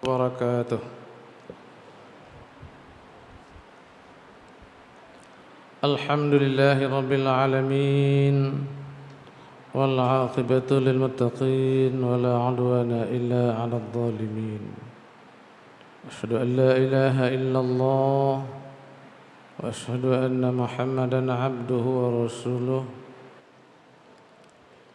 وبركاته. الحمد لله رب العالمين والعاقبة للمتقين ولا عدوان إلا على الظالمين. أشهد أن لا إله إلا الله وأشهد أن محمدا عبده ورسوله.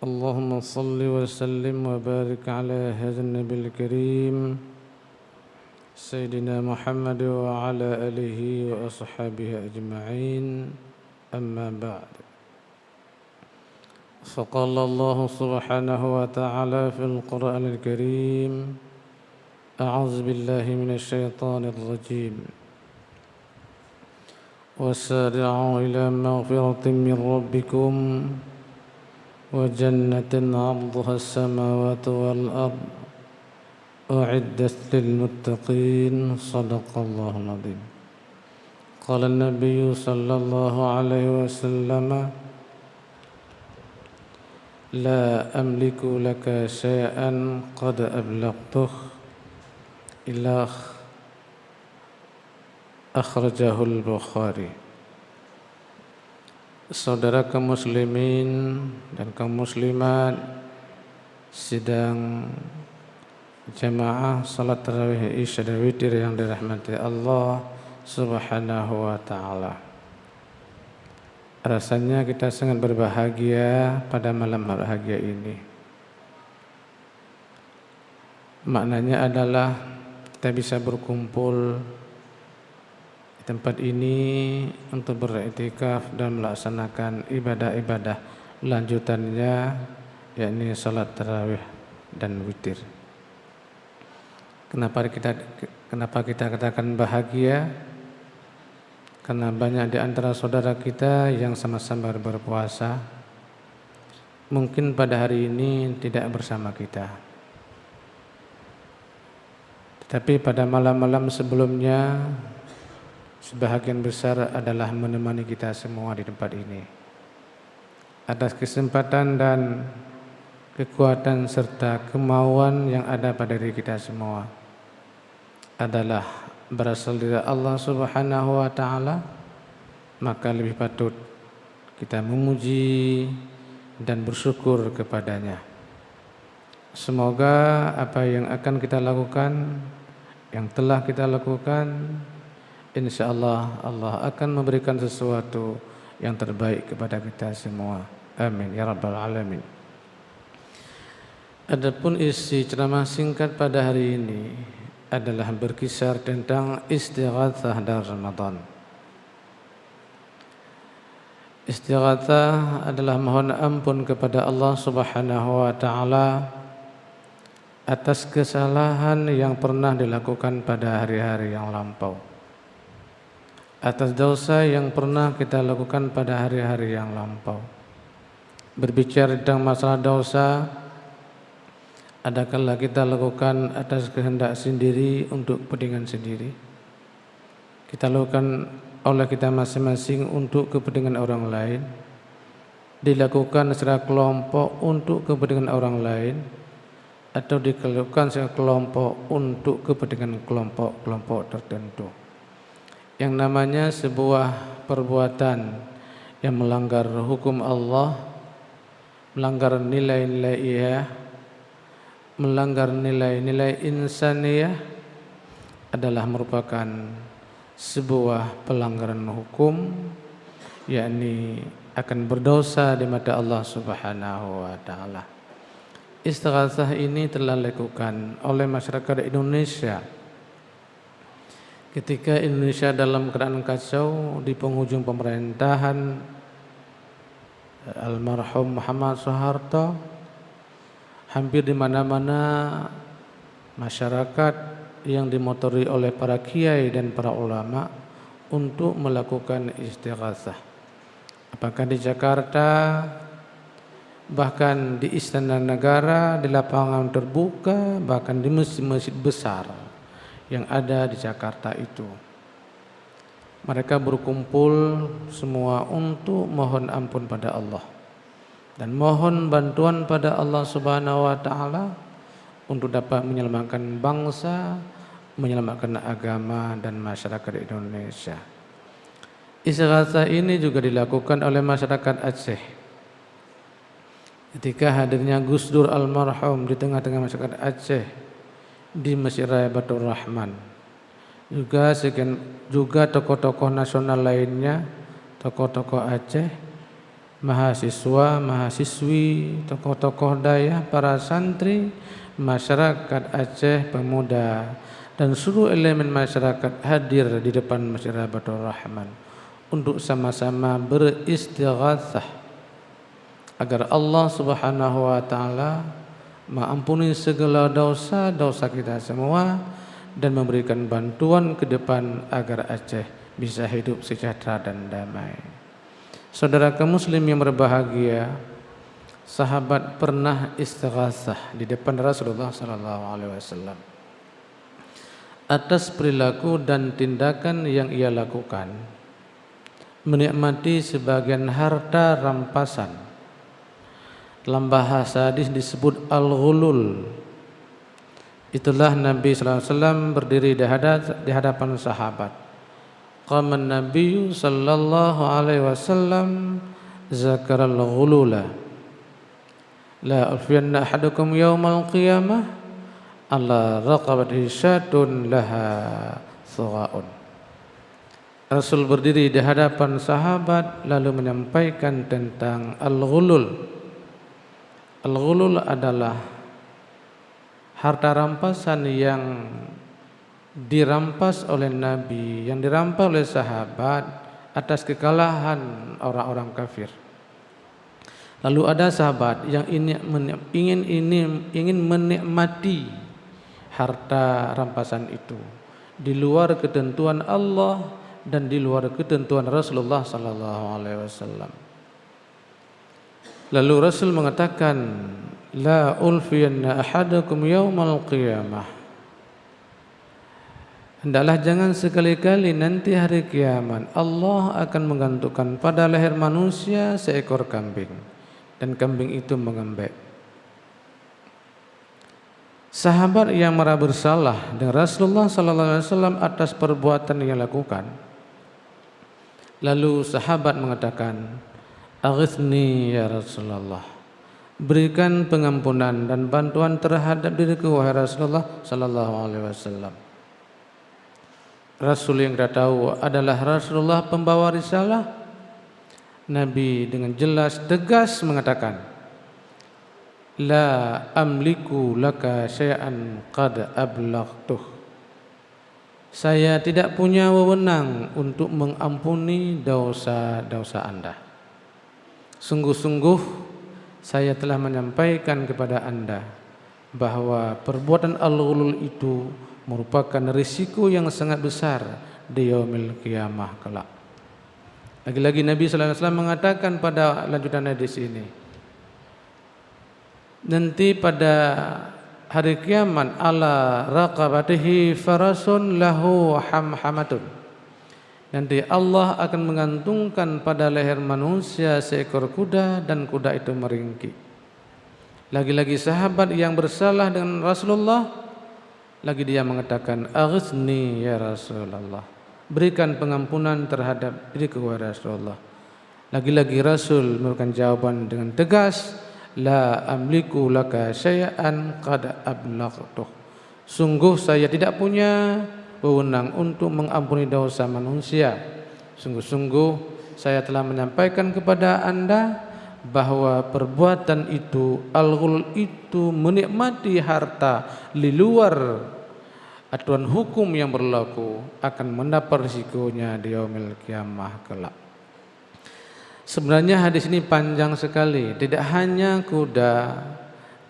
اللهم صل وسلم وبارك على هذا النبي الكريم سيدنا محمد وعلى آله وأصحابه أجمعين. أما بعد، فقال الله سبحانه وتعالى في القرآن الكريم: أعوذ بالله من الشيطان الرجيم. وسارعوا إلى مغفرة من ربكم وجنة عرضها السماوات والأرض أعدت للمتقين. صدق الله العظيم. قال النبي صلى الله عليه وسلم: لا أملك لك شيئا قد أبلغته إلا أخرجه البخاري. Saudara kaum muslimin dan kaum muslimat sidang jamaah salat tarawih isya dan witir yang dirahmati Allah Subhanahu wa taala. Rasanya kita sangat berbahagia pada malam bahagia ini. Maknanya adalah kita bisa berkumpul di tempat ini untuk beriktikaf dan melaksanakan ibadah-ibadah lanjutannya, yakni salat tarawih dan witir. Kenapa kita katakan bahagia? Karena banyak di antara saudara kita yang sama-sama berpuasa mungkin pada hari ini tidak bersama kita, tetapi pada malam-malam sebelumnya sebahagian besar adalah menemani kita semua di tempat ini. Atas kesempatan dan kekuatan serta kemauan yang ada pada diri kita semua adalah berasal dari Allah Subhanahu wa taala, maka lebih patut kita memuji dan bersyukur kepadanya. Semoga apa yang akan kita lakukan, yang telah kita lakukan, InsyaAllah Allah akan memberikan sesuatu yang terbaik kepada kita semua. Amin ya rabbal alamin. Adapun isi ceramah singkat pada hari ini adalah berkisar tentang istighatsah dalam Ramadan. Istighatsah adalah mohon ampun kepada Allah Subhanahu wa taala atas kesalahan yang pernah dilakukan pada hari-hari yang lampau, atas dosa yang pernah kita lakukan pada hari-hari yang lampau. Berbicara tentang masalah dosa, adakala kita lakukan atas kehendak sendiri untuk kepentingan sendiri, kita lakukan oleh kita masing-masing untuk kepentingan orang lain, dilakukan secara kelompok untuk kepentingan orang lain, atau dilakukan secara kelompok untuk kepentingan kelompok-kelompok tertentu. Yang namanya sebuah perbuatan yang melanggar hukum Allah, melanggar nilai-nilai Ia, melanggar nilai-nilai insaniyah, adalah merupakan sebuah pelanggaran hukum, yakni akan berdosa di mata Allah Subhanahu wa taala. Istighatsah ini telah dilakukan oleh masyarakat Indonesia ketika Indonesia dalam keadaan kacau di penghujung pemerintahan almarhum Muhammad Soeharto. Hampir di mana-mana masyarakat yang dimotori oleh para kiai dan para ulama untuk melakukan istighatsah. Apakah di Jakarta, bahkan di Istana Negara, di lapangan terbuka, bahkan di masjid-masjid besar yang ada di Jakarta itu. Mereka berkumpul semua untuk mohon ampun pada Allah dan mohon bantuan pada Allah Subhanahu wa taala untuk dapat menyelamatkan bangsa menyelamatkan agama dan masyarakat Indonesia. Istighatsah ini juga dilakukan oleh masyarakat Aceh. Ketika hadirnya Gus Dur almarhum di tengah-tengah masyarakat Aceh di Masjid Raya Batur Rahman. Juga tokoh-tokoh nasional lainnya, tokoh-tokoh Aceh, mahasiswa, mahasiswi, tokoh-tokoh daya, para santri, masyarakat Aceh, pemuda, dan seluruh elemen masyarakat hadir di depan Masjid Raya Batur Rahman untuk sama-sama beristighatsah agar Allah Subhanahu wa taala mengampuni segala dosa-dosa kita semua dan memberikan bantuan ke depan agar Aceh bisa hidup sejahtera dan damai. Saudara kaum muslim yang berbahagia, sahabat pernah istighatsah di depan Rasulullah sallallahu alaihi wasallam atas perilaku dan tindakan yang ia lakukan, menikmati sebagian harta rampasan. Dalam bahasa hadis disebut al-ghulul. Itulah Nabi sallallahu alaihi wasallam berdiri di hadapan sahabat. Qama an-nabiy sallallahu alaihi wasallam zakara al-ghulula. La ulfiyanna ahadukum yaumal qiyamah ala raqabatihi syatun laha thugha'un. Rasul berdiri di hadapan sahabat lalu menyampaikan tentang al-ghulul. Al-ghulul adalah harta rampasan yang dirampas oleh Nabi, yang dirampas oleh sahabat atas kekalahan orang-orang kafir. Lalu ada sahabat yang ingin menikmati harta rampasan itu di luar ketentuan Allah dan di luar ketentuan Rasulullah sallallahu alaihi wasallam. Lalu Rasul mengatakan, la ulfiyanna ahadakum yaumal qiyamah. Hendaklah jangan sekali-kali nanti hari kiamat Allah akan menggantungkan pada leher manusia seekor kambing dan kambing itu mengembek. Sahabat yang merasa bersalah dengan Rasulullah sallallahu alaihi wasallam atas perbuatan yang lakukan. Lalu sahabat mengatakan, aghithni ya Rasulullah, berikan pengampunan dan bantuan terhadap diriku wahai Rasulullah sallallahu alaihi wasallam. Rasul yang kita tahu adalah Rasulullah pembawa risalah. Nabi dengan jelas tegas mengatakan, la amliku laka syai'an qad ablaghtuh. Saya tidak punya wewenang untuk mengampuni dosa-dosa Anda. Sungguh-sungguh saya telah menyampaikan kepada Anda bahwa perbuatan al-ghulul itu merupakan risiko yang sangat besar di yaumil qiyamah kelak. Lagi-lagi Nabi sallallahu alaihi wasallam mengatakan pada lanjutan hadis ini, nanti pada hari kiamat ala raqabatihi farasun lahu hamhamatun. Nanti Allah akan menggantungkan pada leher manusia seekor kuda dan kuda itu meringkik. Lagi-lagi sahabat yang bersalah dengan Rasulullah, lagi dia mengatakan, aghithni ya Rasulullah, berikan pengampunan terhadap diriku wahai Rasulullah. Lagi-lagi Rasul memberikan jawaban dengan tegas, la amliku laka syai'an qad ablaghtuh. Sungguh saya tidak punya wewenang untuk mengampuni dosa manusia. Sungguh-sungguh saya telah menyampaikan kepada Anda bahwa perbuatan itu, al-ghul itu menikmati harta di luar aturan hukum yang berlaku akan mendapat risikonya di yaumil qiyamah kelak. Sebenarnya hadis ini panjang sekali. Tidak hanya kuda,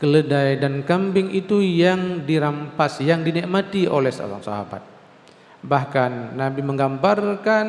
keledai dan kambing itu yang dirampas, yang dinikmati oleh seorang sahabat. Bahkan Nabi menggambarkan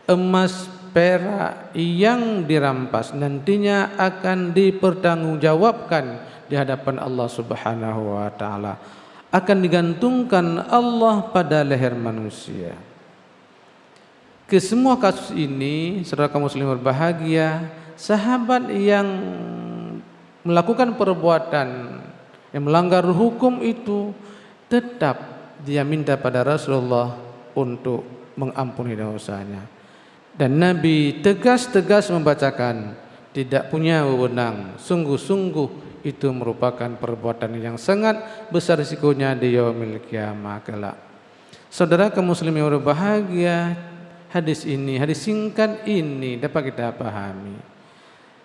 emas perak yang dirampas nantinya akan dipertanggungjawabkan di hadapan Allah Subhanahu wa taala. Akan digantungkan Allah pada leher manusia. Ke semua kasus ini, saudara kaum muslimin berbahagia, sahabat yang melakukan perbuatan yang melanggar hukum itu tetap dia minta pada Rasulullah untuk mengampuni dosanya. Dan Nabi tegas-tegas membacakan, tidak punya wewenang, sungguh-sungguh itu merupakan perbuatan yang sangat besar risikonya di yaumil qiyamah kelak. Saudara kaum muslimin yang berbahagia, hadis singkat ini dapat kita pahami.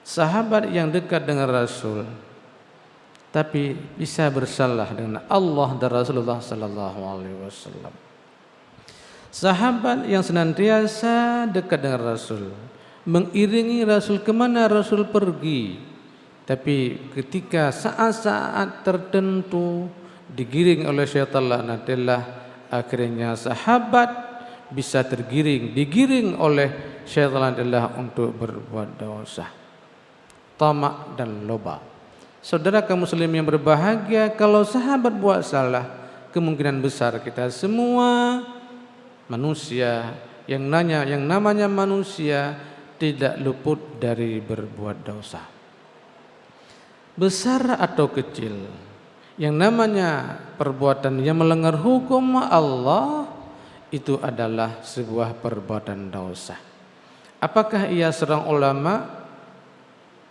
Sahabat yang dekat dengan Rasul tapi bisa bersalah dengan Allah dan Rasulullah sallallahu alaihi wasallam. Sahabat yang senantiasa dekat dengan Rasul, mengiringi Rasul kemana Rasul pergi, tapi ketika saat-saat tertentu digiring oleh syaitan laknatillah, akhirnya sahabat bisa digiring oleh syaitan laknatillah untuk berbuat dosa, tamak dan loba. Saudara kaum muslim yang berbahagia, kalau sahabat buat salah, kemungkinan besar kita semua manusia yang namanya manusia tidak luput dari berbuat dosa. Besar atau kecil, yang namanya perbuatan yang melanggar hukum Allah itu adalah sebuah perbuatan dosa. Apakah ia seorang ulama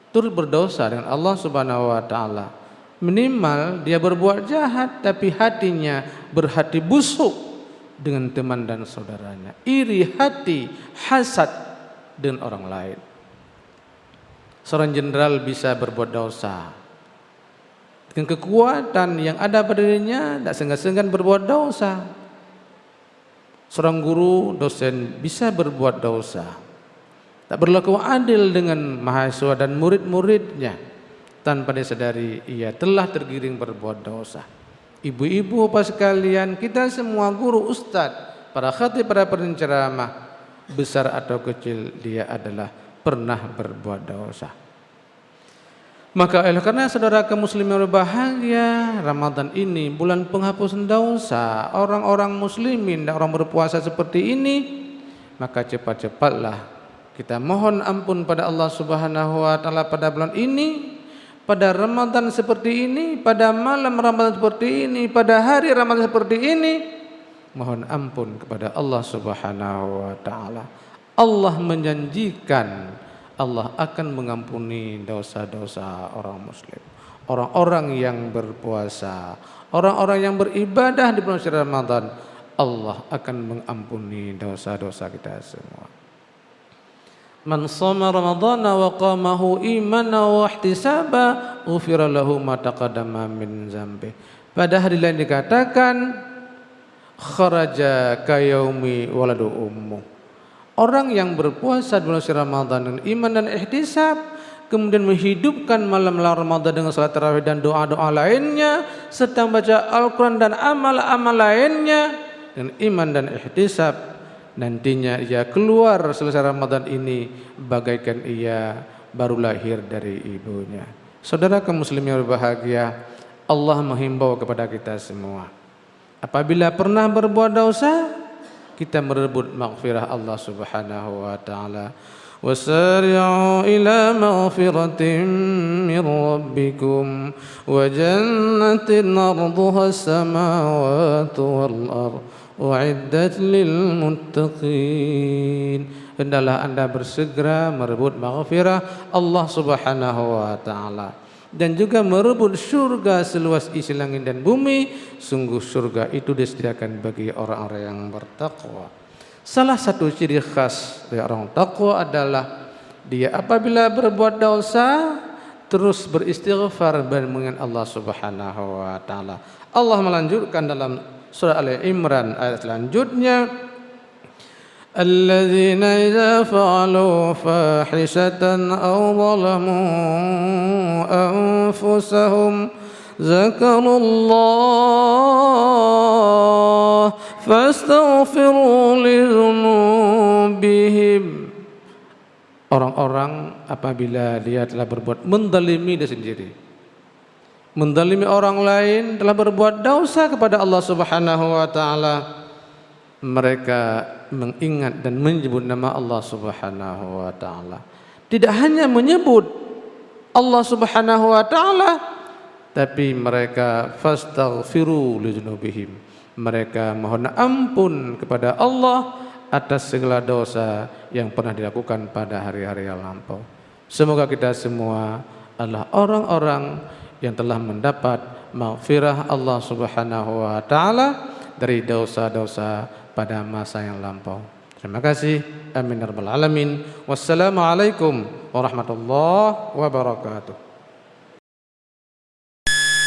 turut berdosa dengan Allah Subhanahu wa taala? Minimal dia berbuat jahat tapi hatinya berhati busuk dengan teman dan saudaranya, iri hati, hasad dengan orang lain. Seorang jenderal bisa berbuat dosa dengan kekuatan yang ada pada dirinya, tidak segan-segan berbuat dosa. Seorang guru, dosen bisa berbuat dosa, tak berlaku adil dengan mahasiswa dan murid-muridnya, tanpa disadari ia telah tergiring berbuat dosa. Ibu-ibu bapak sekalian, kita semua guru, ustadz, para khatib, para penceramah, besar atau kecil dia adalah pernah berbuat dosa. Maka oleh karena saudara kaum muslimin berbahagia, Ramadan ini bulan penghapusan dosa. Orang-orang muslimin dan orang berpuasa seperti ini, maka cepat-cepatlah kita mohon ampun pada Allah Subhanahu wa taala pada bulan ini, pada Ramadan seperti ini, pada malam Ramadan seperti ini, pada hari Ramadan seperti ini. Mohon ampun kepada Allah Subhanahu wa taala. Allah menjanjikan Allah akan mengampuni dosa-dosa orang muslim, orang-orang yang berpuasa, orang-orang yang beribadah di bulan Ramadan. Allah akan mengampuni dosa-dosa kita semua. Man shoma ramadhana wa qamahu imanan wa ihtisaba ghufira lahu ma taqaddama min dzambi. Pada hari lain dikatakan kharaja kayaumi waladu ummu. Orang yang berpuasa di bulan Ramadan dengan iman dan ihtisab, kemudian menghidupkan malam Ramadan dengan salat tarawih dan doa-doa lainnya, serta membaca Al-Quran dan amal-amal lainnya dengan iman dan ihtisab, nantinya ia keluar selesai Ramadan ini bagaikan ia baru lahir dari ibunya. Saudara kaum muslimin yang berbahagia, Allah menghimbau kepada kita semua, apabila pernah berbuat dosa, kita merebut maghfirah Allah Subhanahu wa taala. Wasari'u ila maghfiratin min rabbikum wa jannatin 'arduha as-samawati wal ardh u'iddat lil muttaqin. Hendaklah Anda bersegera merebut maghfirah Allah Subhanahu wa taala dan juga merebut surga seluas isi langit dan bumi. Sungguh surga itu disediakan bagi orang-orang yang bertakwa. Salah satu ciri khas dari orang takwa adalah dia apabila berbuat dosa terus beristighfar dan mengingat Allah Subhanahu wa taala. Allah melanjutkan dalam surah Ali Imran ayat selanjutnya, الذين إذا فعلوا فاحشة أو ظلموا أنفسهم ذكروا الله فاستغفروا لذنوبهم. Orang-orang apabila dia telah berbuat menzalimi diri sendiri, menzalimi orang lain, telah berbuat dosa kepada Allah Subhanahu wa taala, mereka mengingat dan menyebut nama Allah Subhanahu wa taala. Tidak hanya menyebut Allah Subhanahu wa taala, tapi mereka fastaghfiru lidzunubihim, Mereka mohon ampun kepada Allah atas segala dosa yang pernah dilakukan pada hari-hari yang lampau. Semoga kita semua adalah orang-orang yang telah mendapat maghfirah Allah Subhanahu wa taala dari dosa-dosa pada masa yang lampau. Terima kasih. Amin ya rabbal alamin. Wassalamualaikum warahmatullahi wabarakatuh.